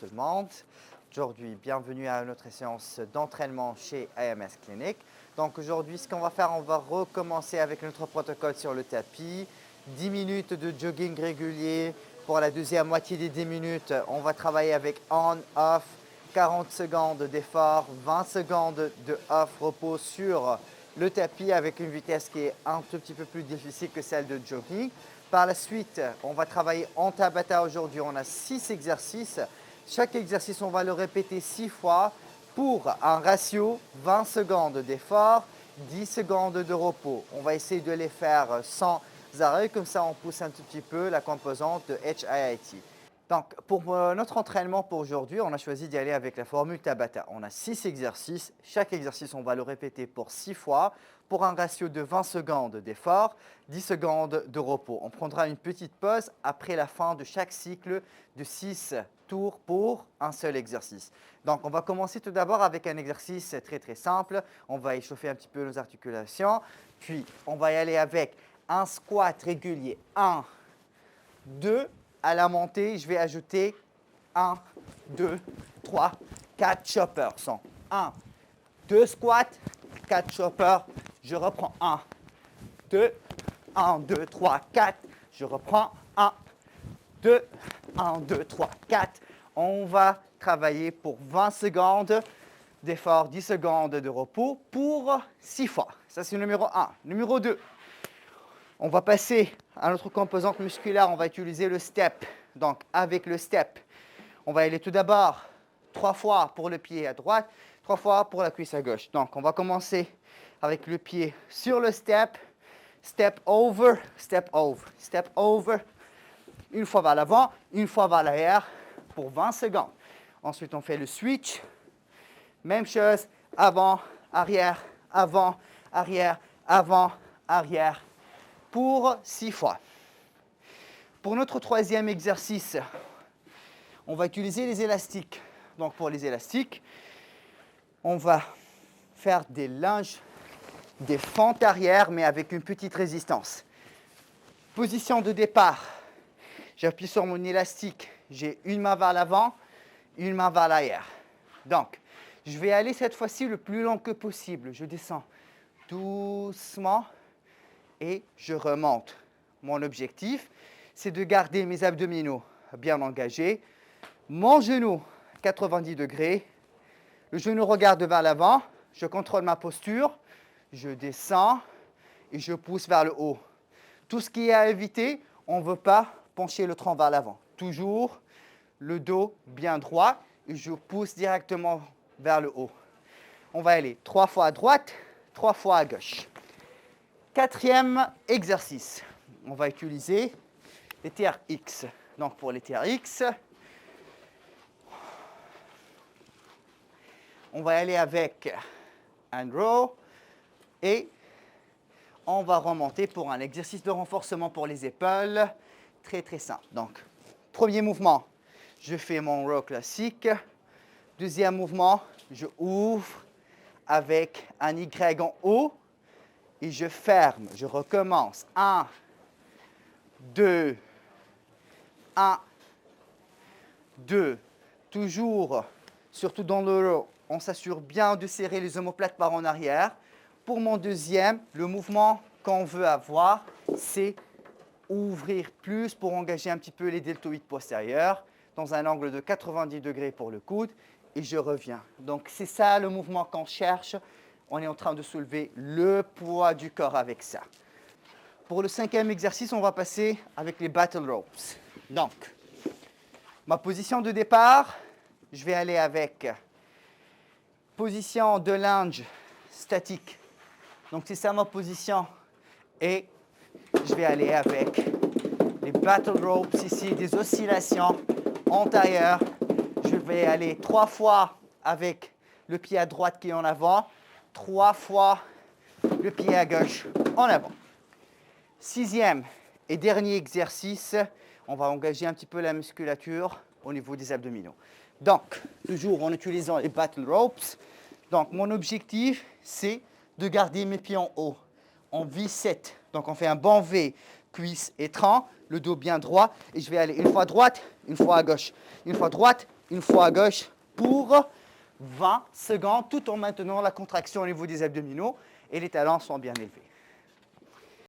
tout le monde. Aujourd'hui, bienvenue à notre séance d'entraînement chez AMS Clinic. Donc aujourd'hui, ce qu'on va faire, on va recommencer avec notre protocole sur le tapis. 10 minutes de jogging régulier. Pour la deuxième moitié des 10 minutes, on va travailler avec on, off, 40 secondes d'effort, 20 secondes de off, repos sur le tapis avec une vitesse qui est un tout petit peu plus difficile que celle de jogging. Par la suite, on va travailler en Tabata aujourd'hui. On a 6 exercices. Chaque exercice, on va le répéter 6 fois pour un ratio 20 secondes d'effort, 10 secondes de repos. On va essayer de les faire sans arrêt, comme ça on pousse un tout petit peu la composante de HIIT. Donc, pour notre entraînement pour aujourd'hui, on a choisi d'y aller avec la formule Tabata. On a 6 exercices. Chaque exercice, on va le répéter pour 6 fois pour un ratio de 20 secondes d'effort, 10 secondes de repos. On prendra une petite pause après la fin de chaque cycle de 6 tours pour un seul exercice. Donc, on va commencer tout d'abord avec un exercice très simple. On va échauffer un petit peu nos articulations. Puis, on va y aller avec un squat régulier. 1, 2. À la montée, je vais ajouter 1, 2, 3, 4 choppers. 1, 2 squats, 4 choppers. Je reprends 1, 2, 1, 2, 3, 4. Je reprends 1, 2, 1, 2, 3, 4. On va travailler pour 20 secondes d'effort, 10 secondes de repos pour 6 fois. Ça, c'est le numéro 1. Numéro 2. On va passer à notre composante musculaire, on va utiliser le step. Donc, avec le step, on va aller tout d'abord 3 fois pour le pied à droite, 3 fois pour la cuisse à gauche. Donc, on va commencer avec le pied sur le step, step over, step over, step over. Une fois vers l'avant, une fois vers l'arrière pour 20 secondes. Ensuite, on fait le switch. Même chose, avant, arrière, avant, arrière, avant, arrière. Pour 6 fois. Pour notre troisième exercice, on va utiliser les élastiques. Donc pour les élastiques, on va faire des lunges, des fentes arrière, mais avec une petite résistance. Position de départ, j'appuie sur mon élastique, j'ai une main vers l'avant, une main vers l'arrière. Donc, je vais aller cette fois-ci le plus long que possible. Je descends doucement. Et je remonte. Mon objectif, c'est de garder mes abdominaux bien engagés. Mon genou, 90 degrés. Le genou regarde vers l'avant. Je contrôle ma posture. Je descends et je pousse vers le haut. Tout ce qui est à éviter, on ne veut pas pencher le tronc vers l'avant. Toujours le dos bien droit et je pousse directement vers le haut. On va aller 3 fois à droite, 3 fois à gauche. Quatrième exercice, on va utiliser les TRX. Donc pour les TRX, on va aller avec un row et on va remonter pour un exercice de renforcement pour les épaules. Très simple. Donc, premier mouvement, je fais mon row classique. Deuxième mouvement, je ouvre avec un Y en haut. Et je ferme, je recommence. 1, 2, 1, 2. Toujours, surtout dans le row, on s'assure bien de serrer les omoplates par en arrière. Pour mon deuxième, le mouvement qu'on veut avoir, c'est ouvrir plus pour engager un petit peu les deltoïdes postérieurs dans un angle de 90 degrés pour le coude. Et je reviens. Donc, c'est ça le mouvement qu'on cherche. On est en train de soulever le poids du corps avec ça. Pour le cinquième exercice, on va passer avec les battle ropes. Donc, ma position de départ, je vais aller avec position de lunge statique. Donc, c'est ça ma position. Et je vais aller avec les battle ropes ici, des oscillations antérieures. Je vais aller 3 fois avec le pied à droite qui est en avant. 3 fois le pied à gauche en avant. Sixième et dernier exercice, on va engager un petit peu la musculature au niveau des abdominaux. Donc, toujours en utilisant les battle ropes. Donc, mon objectif, c'est de garder mes pieds en haut, en V7. Donc, on fait un bon V, cuisse et tronc, le dos bien droit. Et je vais aller une fois à droite, une fois à gauche. Une fois à droite, une fois à gauche pour 20 secondes, tout en maintenant la contraction au niveau des abdominaux et les talons sont bien élevés.